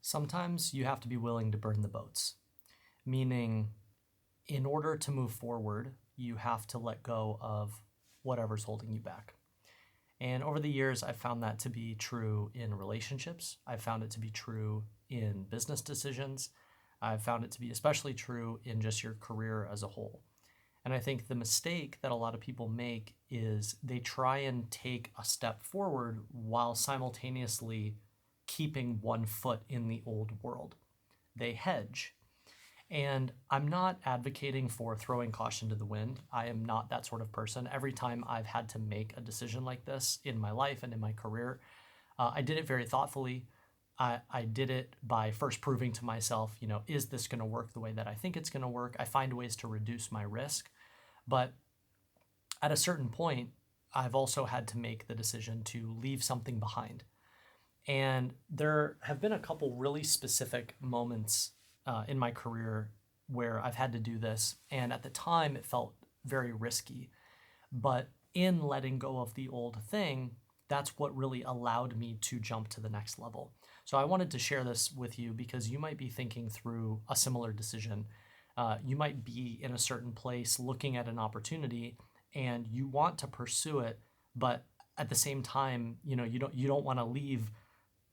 Sometimes you have to be willing to burn the boats, meaning in order to move forward, you have to let go of whatever's holding you back. And over the years, I've found that to be true in relationships. I've found it to be true in business decisions. I've found it to be especially true in just your career as a whole. And I think the mistake that a lot of people make is they try and take a step forward while simultaneously keeping one foot in the old world. They hedge. And I'm not advocating for throwing caution to the wind. I am not that sort of person. Every time I've had to make a decision like this in my life and in my career, I did it very thoughtfully. I did it by first proving to myself, is this going to work the way that I think it's going to work? I find ways to reduce my risk. But at a certain point, I've also had to make the decision to leave something behind. And there have been a couple really specific moments in my career where I've had to do this. And at the time, it felt very risky. But in letting go of the old thing, that's what really allowed me to jump to the next level. So I wanted to share this with you because you might be thinking through a similar decision. You might be in a certain place looking at an opportunity and you want to pursue it, but at the same time, you don't want to leave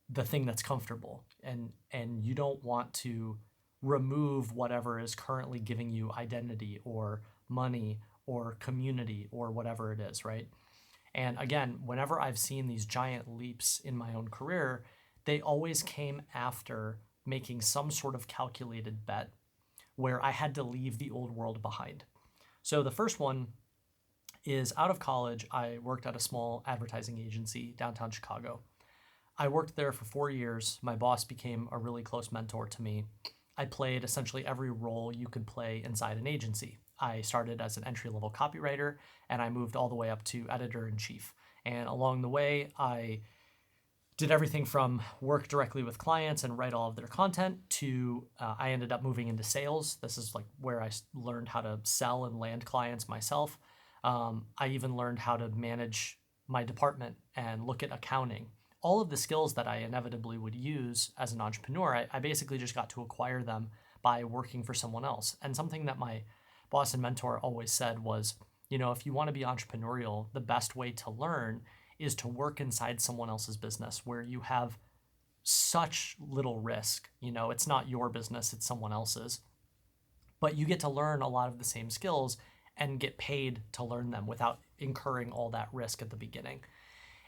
the thing that's comfortable, and you don't want to remove whatever is currently giving you identity or money or community or whatever it is, right? And again, whenever I've seen these giant leaps in my own career, they always came after making some sort of calculated bet where I had to leave the old world behind. So the first one is out of college, I worked at a small advertising agency downtown Chicago. I worked there for 4 years. My boss became a really close mentor to me. I played essentially every role you could play inside an agency. I started as an entry-level copywriter, and I moved all the way up to editor-in-chief. And along the way, I did everything from work directly with clients and write all of their content to I ended up moving into sales. This is like where I learned how to sell and land clients myself. I even learned how to manage my department and look at accounting. All of the skills that I inevitably would use as an entrepreneur, I basically just got to acquire them by working for someone else. And something that my boss and mentor always said was, if you want to be entrepreneurial, the best way to learn is to work inside someone else's business where you have such little risk. It's not your business, it's someone else's. But you get to learn a lot of the same skills and get paid to learn them without incurring all that risk at the beginning.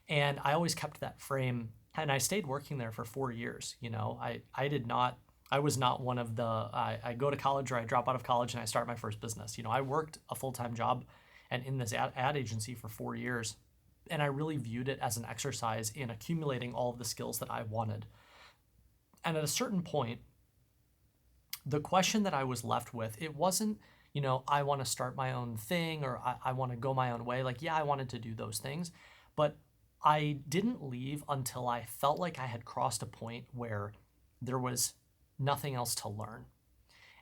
And I always kept that frame, and I stayed working there for 4 years. I was not one of the, I go to college or I drop out of college and I start my first business. I worked a full-time job and in this ad agency for 4 years. And I really viewed it as an exercise in accumulating all of the skills that I wanted. And at a certain point, the question that I was left with, it wasn't, I want to start my own thing or I want to go my own way. Like, yeah, I wanted to do those things, but I didn't leave until I felt like I had crossed a point where there was nothing else to learn.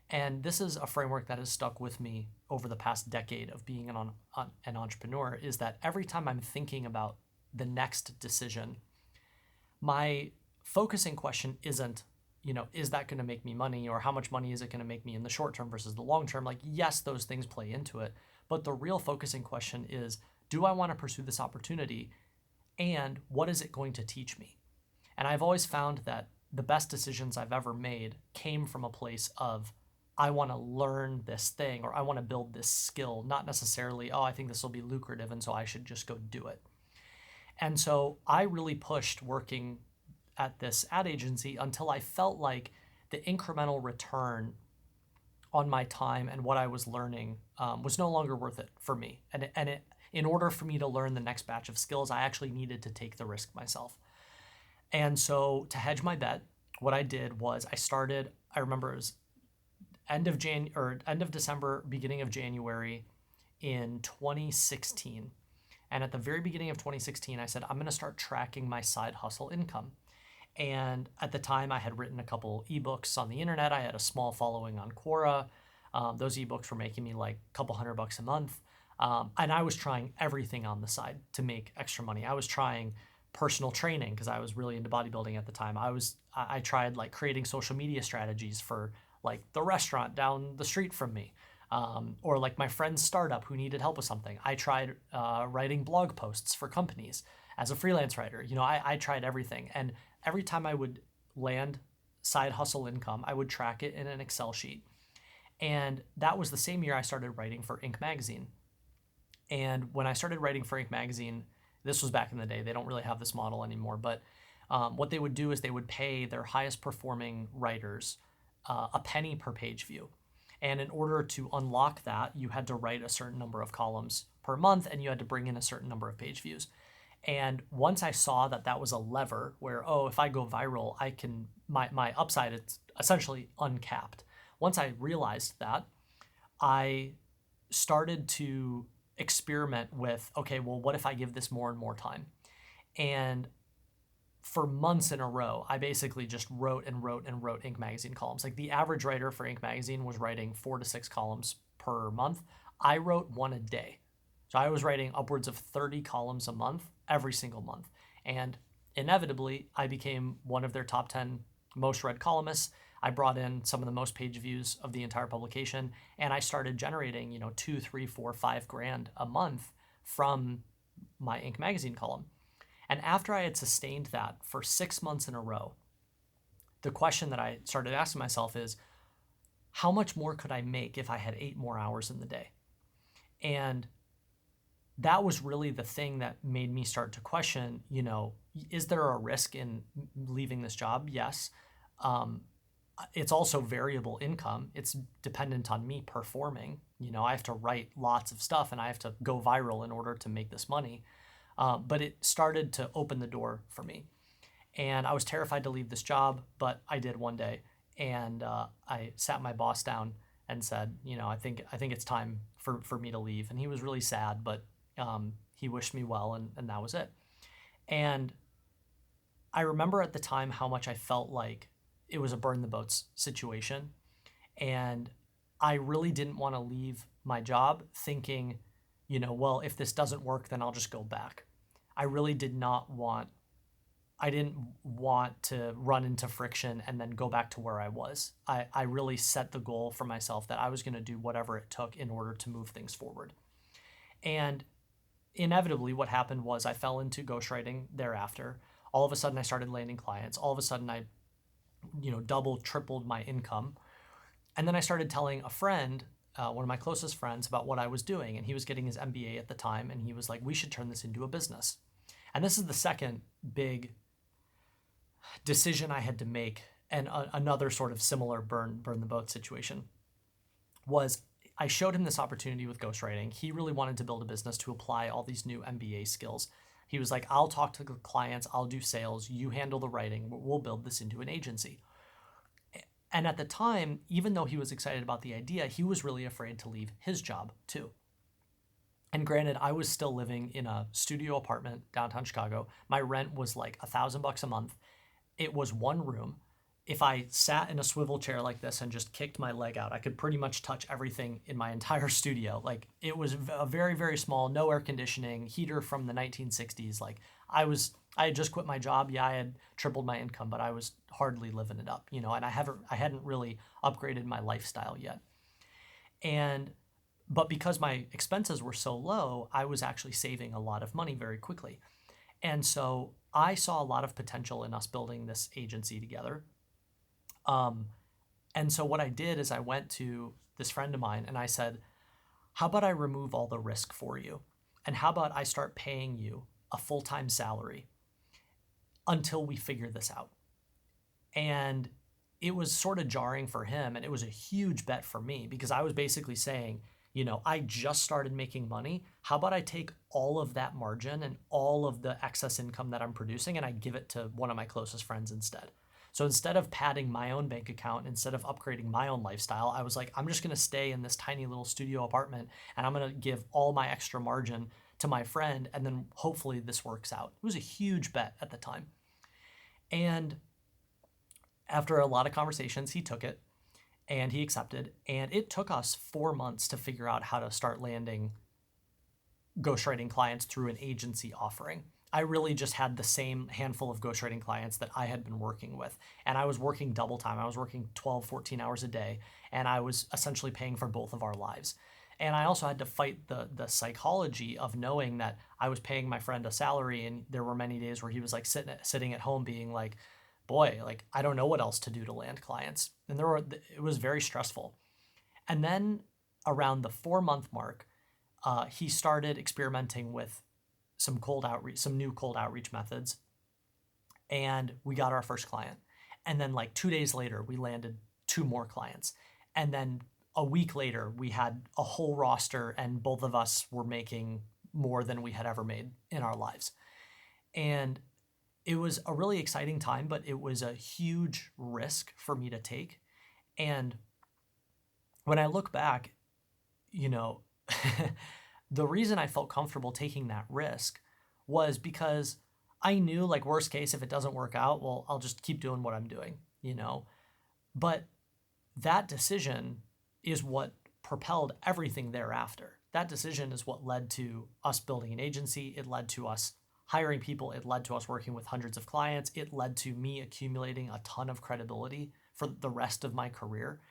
And this is a framework that has stuck with me over the past decade of being an entrepreneur, is that every time I'm thinking about the next decision, my focusing question isn't, is that going to make me money, or how much money is it going to make me in the short term versus the long term? Like, yes, those things play into it. But the real focusing question is, do I want to pursue this opportunity? And what is it going to teach me? And I've always found that the best decisions I've ever made came from a place of, I want to learn this thing, or I want to build this skill, not necessarily, I think this will be lucrative, and so I should just go do it. And so I really pushed working at this ad agency until I felt like the incremental return on my time and what I was learning was no longer worth it for me. In order for me to learn the next batch of skills, I actually needed to take the risk myself. And so to hedge my bet, what I did was I remember it was end of December, beginning of January in 2016. And at the very beginning of 2016, I said, I'm going to start tracking my side hustle income. And at the time, I had written a couple ebooks on the internet. I had a small following on Quora. Those ebooks were making me like a couple $100 a month. And I was trying everything on the side to make extra money. I was trying personal training because I was really into bodybuilding at the time. I tried like creating social media strategies for like the restaurant down the street from me, or like my friend's startup who needed help with something. I tried writing blog posts for companies as a freelance writer. I tried everything, and every time I would land side hustle income, I would track it in an Excel sheet. And that was the same year I started writing for Inc. magazine. And when I started writing for Inc. magazine, this was back in the day. They don't really have this model anymore, but what they would do is they would pay their highest performing writers a penny per page view. And in order to unlock that, you had to write a certain number of columns per month, and you had to bring in a certain number of page views. And once I saw that that was a lever where, oh, if I go viral, I can, my upside is essentially uncapped. Once I realized that, I started to experiment with, okay, well, what if I give this more and more time? And for months in a row, I basically just wrote and wrote and wrote Inc. magazine columns. Like the average writer for Inc. magazine was writing 4 to 6 columns per month. I wrote one a day. So I was writing upwards of 30 columns a month, every single month. And inevitably, I became one of their top 10 most read columnists. I brought in some of the most page views of the entire publication, and I started generating, 2, 3, 4, 5 grand a month from my Inc. magazine column. And after I had sustained that for 6 months in a row, the question that I started asking myself is, how much more could I make if I had 8 more hours in the day? And that was really the thing that made me start to question, is there a risk in leaving this job? Yes. It's also variable income. It's dependent on me performing. I have to write lots of stuff and I have to go viral in order to make this money. But it started to open the door for me. And I was terrified to leave this job, but I did one day. And I sat my boss down and said, I think it's time for me to leave. And he was really sad, but he wished me well, and that was it. And I remember at the time how much I felt like it was a burn the boats situation. And I really didn't want to leave my job thinking, well, if this doesn't work, then I'll just go back. I didn't want to run into friction and then go back to where I was. I really set the goal for myself that I was going to do whatever it took in order to move things forward. And inevitably what happened was I fell into ghostwriting thereafter. All of a sudden I started landing clients. All of a sudden I doubled, tripled my income. And then I started telling a friend, one of my closest friends, about what I was doing. And he was getting his MBA at the time. And he was like, we should turn this into a business. And this is the second big decision I had to make. And another sort of similar burn the boat situation was I showed him this opportunity with ghostwriting. He really wanted to build a business to apply all these new MBA skills. He was like, I'll talk to the clients, I'll do sales, you handle the writing, we'll build this into an agency. And at the time, even though he was excited about the idea, he was really afraid to leave his job too. And granted, I was still living in a studio apartment downtown Chicago. My rent was like $1,000 a month. It was one room. If I sat in a swivel chair like this and just kicked my leg out, I could pretty much touch everything in my entire studio. Like it was a very, very small, no air conditioning, heater from the 1960s. Like I had just quit my job. Yeah, I had tripled my income, but I was hardly living it up, and I hadn't really upgraded my lifestyle yet. But because my expenses were so low, I was actually saving a lot of money very quickly. And so I saw a lot of potential in us building this agency together. And so what I did is I went to this friend of mine and I said, how about I remove all the risk for you? And how about I start paying you a full-time salary until we figure this out? And it was sort of jarring for him. And it was a huge bet for me because I was basically saying, I just started making money. How about I take all of that margin and all of the excess income that I'm producing and I give it to one of my closest friends instead? So instead of padding my own bank account, instead of upgrading my own lifestyle, I was like, I'm just going to stay in this tiny little studio apartment and I'm going to give all my extra margin to my friend. And then hopefully this works out. It was a huge bet at the time. And after a lot of conversations, he took it and he accepted. And it took us 4 months to figure out how to start landing ghostwriting clients through an agency offering. I really just had the same handful of ghostwriting clients that I had been working with. And I was working double time. I was working 12, 14 hours a day. And I was essentially paying for both of our lives. And I also had to fight the psychology of knowing that I was paying my friend a salary. And there were many days where he was like sitting at home being like, boy, like I don't know what else to do to land clients. And it was very stressful. And then around the 4-month mark, he started experimenting with some new cold outreach methods, and we got our first client. And then like 2 days later, we landed 2 more clients. And then a week later, we had a whole roster, and both of us were making more than we had ever made in our lives. And it was a really exciting time, but it was a huge risk for me to take. And when I look back, you know, the reason I felt comfortable taking that risk was because I knew, like, worst case, if it doesn't work out, well, I'll just keep doing what I'm doing, you know? But that decision is what propelled everything thereafter. That decision is what led to us building an agency. It led to us hiring people. It led to us working with hundreds of clients. It led to me accumulating a ton of credibility for the rest of my career.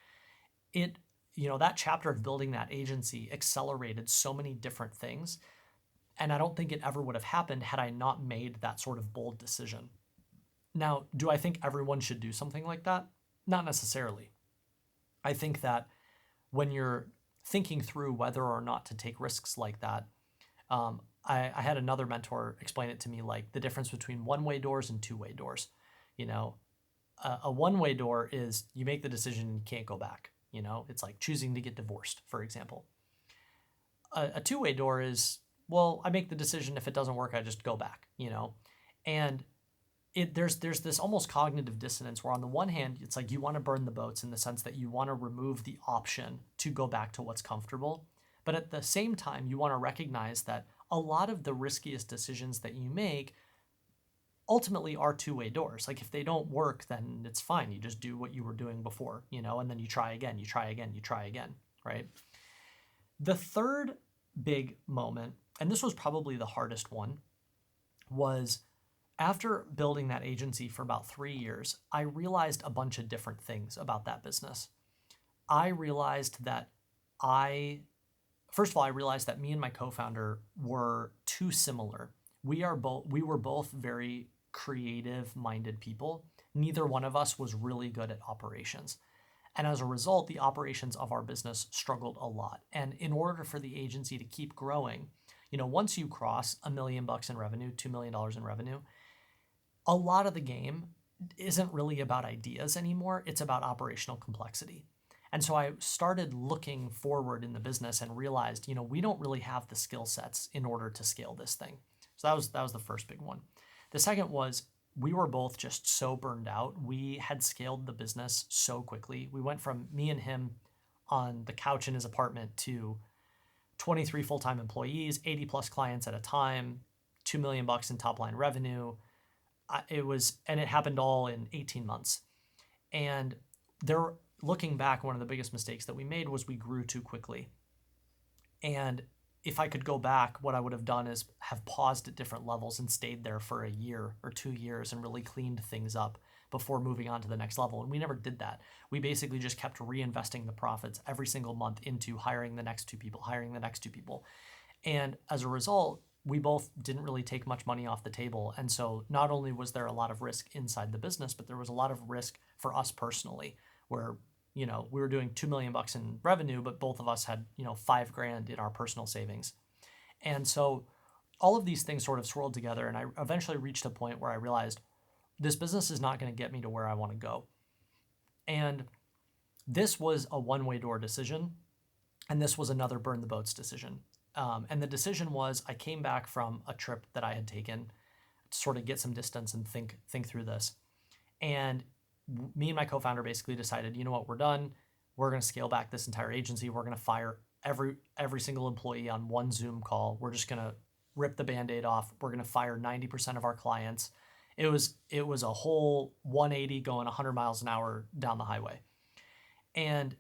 That chapter of building that agency accelerated so many different things. And I don't think it ever would have happened had I not made that sort of bold decision. Now, do I think everyone should do something like that? Not necessarily. I think that when you're thinking through whether or not to take risks like that, I had another mentor explain it to me like the difference between one-way doors and two-way doors. A one-way door is you make the decision and you can't go back. It's like choosing to get divorced, for example. A two-way door is, well, I make the decision. If it doesn't work, I just go back, and there's this almost cognitive dissonance where on the one hand, it's like you want to burn the boats in the sense that you want to remove the option to go back to what's comfortable. But at the same time, you want to recognize that a lot of the riskiest decisions that you make ultimately are two-way doors. Like if they don't work, then it's fine. You just do what you were doing before, and then you try again, you try again, you try again, right? The third big moment, and this was probably the hardest one, was after building that agency for about 3 years, I realized a bunch of different things about that business. I realized that first of all, I realized that me and my co-founder were too similar. We were both very creative-minded people. Neither one of us was really good at operations. And as a result, the operations of our business struggled a lot. And in order for the agency to keep growing, once you cross $1 million in revenue, $2 million in revenue, a lot of the game isn't really about ideas anymore. It's about operational complexity. And so I started looking forward in the business and realized, we don't really have the skill sets in order to scale this thing. So that was the first big one. The second was we were both just so burned out. We had scaled the business so quickly. We went from me and him on the couch in his apartment to 23 full-time employees, 80 plus clients at a time, $2 million in top line revenue. It happened all in 18 months. And looking back, one of the biggest mistakes that we made was we grew too quickly. And if I could go back, what I would have done is have paused at different levels and stayed there for a year or 2 years and really cleaned things up before moving on to the next level. And we never did that. We basically just kept reinvesting the profits every single month into hiring the next 2 people. And as a result, we both didn't really take much money off the table. And so not only was there a lot of risk inside the business, but there was a lot of risk for us personally, where we were doing $2 million in revenue, but both of us had, $5,000 in our personal savings. And so all of these things sort of swirled together. And I eventually reached a point where I realized this business is not going to get me to where I want to go. And this was a one-way door decision. And this was another burn the boats decision. And the decision was I came back from a trip that I had taken to sort of get some distance and think through this. And me and my co-founder basically decided, you know what, we're done. We're going to scale back this entire agency. We're going to fire every single employee on one Zoom call. We're just going to rip the Band-Aid off. We're going to fire 90% of our clients. It was a whole 180 going 100 miles an hour down the highway. And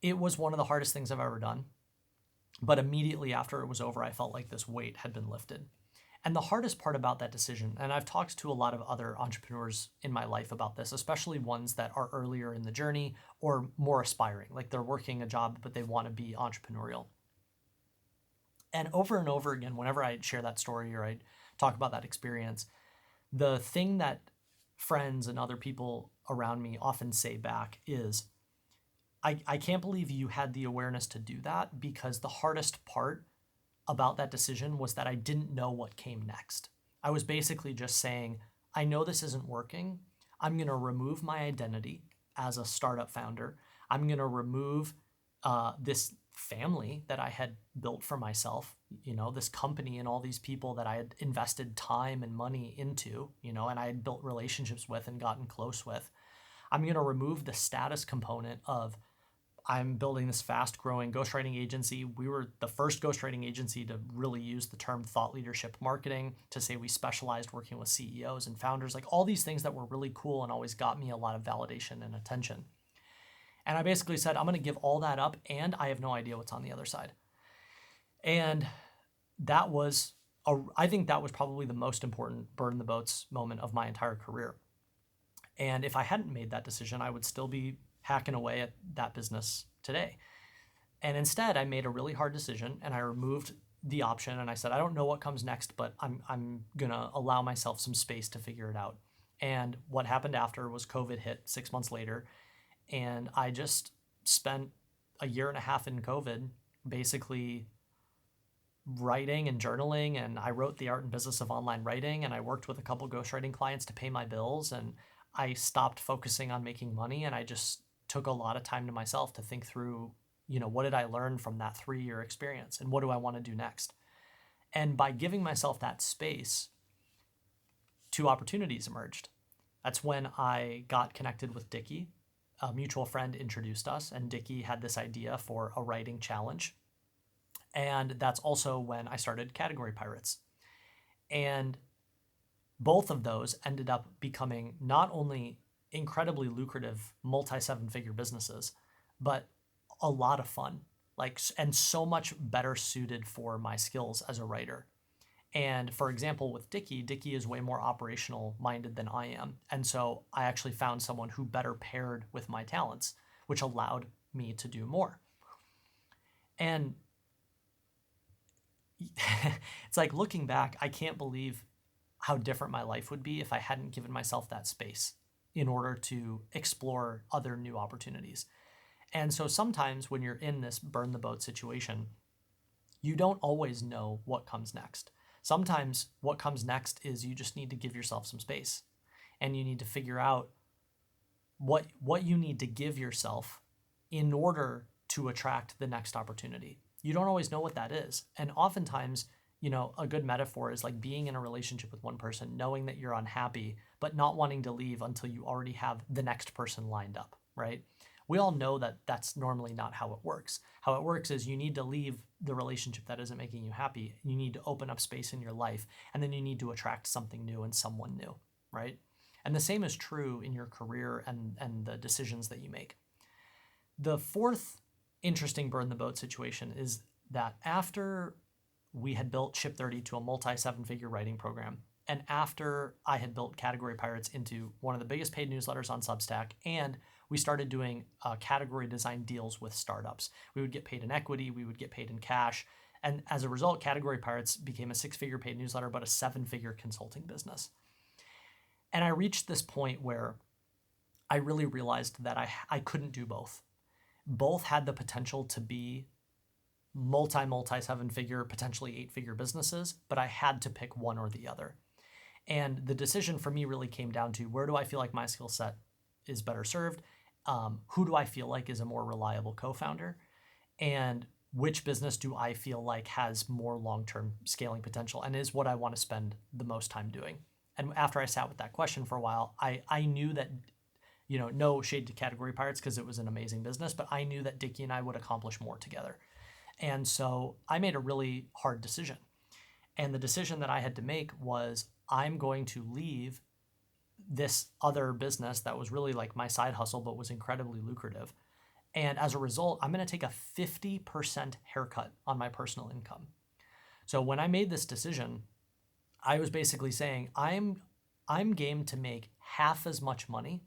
it was one of the hardest things I've ever done. But immediately after it was over, I felt like this weight had been lifted. And the hardest part about that decision, and I've talked to a lot of other entrepreneurs in my life about this, especially ones that are earlier in the journey or more aspiring, like they're working a job, but they want to be entrepreneurial. And over again, whenever I share that story or I talk about that experience, the thing that friends and other people around me often say back is, I can't believe you had the awareness to do that, because the hardest part about that decision was that I didn't know what came next. I was basically just saying, I know this isn't working. I'm going to remove my identity as a startup founder. I'm going to remove this family that I had built for myself, this company and all these people that I had invested time and money into, and I had built relationships with and gotten close with. I'm going to remove the status component of, I'm building this fast growing ghostwriting agency. We were the first ghostwriting agency to really use the term thought leadership marketing to say we specialized working with CEOs and founders, like all these things that were really cool and always got me a lot of validation and attention. And I basically said, I'm going to give all that up, and I have no idea what's on the other side. And I think that was probably the most important burn the boats moment of my entire career. And if I hadn't made that decision, I would still be hacking away at that business today. And instead, I made a really hard decision, and I removed the option, and I said, I don't know what comes next, but I'm going to allow myself some space to figure it out. And what happened after was COVID hit 6 months later, and I just spent a year and a half in COVID basically writing and journaling, and I wrote The Art and Business of Online Writing, and I worked with a couple ghostwriting clients to pay my bills, and I stopped focusing on making money, and I just took a lot of time to myself to think through, what did I learn from that 3-year experience, and what do I want to do next? And by giving myself that space, 2 opportunities emerged. That's when I got connected with Dickie. A mutual friend introduced us, and Dickie had this idea for a writing challenge. And that's also when I started Category Pirates. And both of those ended up becoming not only incredibly lucrative multi-7-figure businesses, but a lot of fun, and so much better suited for my skills as a writer. And for example, with Dickie is way more operational minded than I am. And so I actually found someone who better paired with my talents, which allowed me to do more. And it's like, looking back, I can't believe how different my life would be if I hadn't given myself that space in order to explore other new opportunities. And so sometimes when you're in this burn the boat situation, you don't always know what comes next. Sometimes what comes next is you just need to give yourself some space, and you need to figure out what you need to give yourself in order to attract the next opportunity. You don't always know what that is. And oftentimes, a good metaphor is like being in a relationship with one person, knowing that you're unhappy, but not wanting to leave until you already have the next person lined up, right? We all know that that's normally not how it works. How it works is you need to leave the relationship that isn't making you happy. You need to open up space in your life, and then you need to attract something new and someone new, right? And the same is true in your career and the decisions that you make. The fourth interesting burn the boat situation is that after we had built Ship 30 to a multi-7-figure writing program, and after I had built Category Pirates into one of the biggest paid newsletters on Substack, and we started doing category design deals with startups. We would get paid in equity, we would get paid in cash, and as a result, Category Pirates became a 6-figure paid newsletter, but a 7-figure consulting business. And I reached this point where I really realized that I couldn't do both. Both had the potential to be multi 7-figure, potentially 8-figure businesses, but I had to pick one or the other. And the decision for me really came down to, where do I feel like my skill set is better served? Who do I feel like is a more reliable co-founder? And which business do I feel like has more long-term scaling potential and is what I want to spend the most time doing? And after I sat with that question for a while, I knew that, no shade to Category Pirates because it was an amazing business, but I knew that Dickie and I would accomplish more together. And so I made a really hard decision. And the decision that I had to make was, I'm going to leave this other business that was really like my side hustle, but was incredibly lucrative. And as a result, I'm going to take a 50% haircut on my personal income. So when I made this decision, I was basically saying, I'm game to make half as much money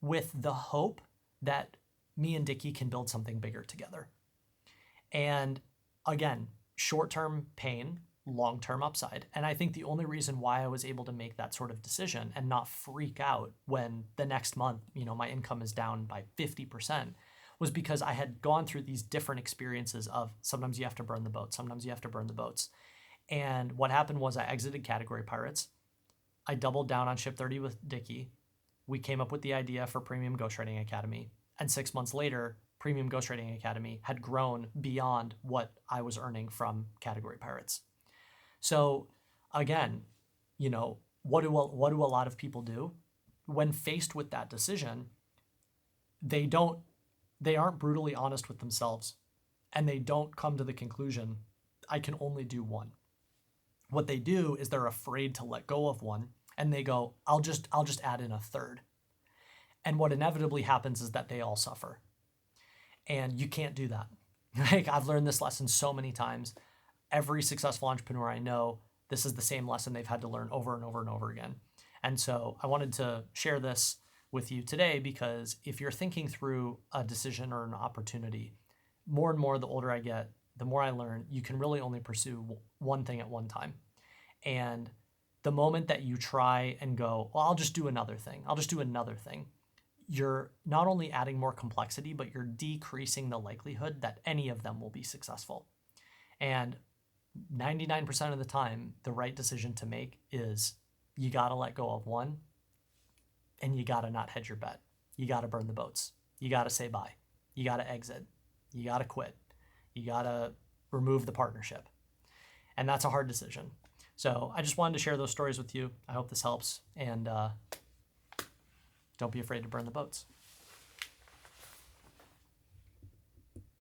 with the hope that me and Dickie can build something bigger together. And again, short-term pain, long-term upside. And I think the only reason why I was able to make that sort of decision and not freak out when the next month, my income is down by 50% was because I had gone through these different experiences of sometimes you have to burn the boats, sometimes you have to burn the boats. And what happened was I exited Category Pirates. I doubled down on Ship 30 with Dickie. We came up with the idea for Premium Ghostwriting Academy. And 6 months later, Premium Ghostwriting Academy had grown beyond what I was earning from Category Pirates. So again, what do a lot of people do? When faced with that decision, they aren't brutally honest with themselves, and they don't come to the conclusion, I can only do one. What they do is they're afraid to let go of one, and they go, I'll just add in a third. And what inevitably happens is that they all suffer. And you can't do that. Like, I've learned this lesson so many times. Every successful entrepreneur I know, this is the same lesson they've had to learn over and over and over again. And so I wanted to share this with you today because if you're thinking through a decision or an opportunity, more and more the older I get, the more I learn, you can really only pursue one thing at one time. And the moment that you try and go, well, I'll just do another thing, you're not only adding more complexity, but you're decreasing the likelihood that any of them will be successful. And 99% of the time, the right decision to make is you got to let go of one, and you got to not hedge your bet. You got to burn the boats. You got to say bye. You got to exit. You got to quit. You got to remove the partnership. And that's a hard decision. So I just wanted to share those stories with you. I hope this helps. And don't be afraid to burn the boats.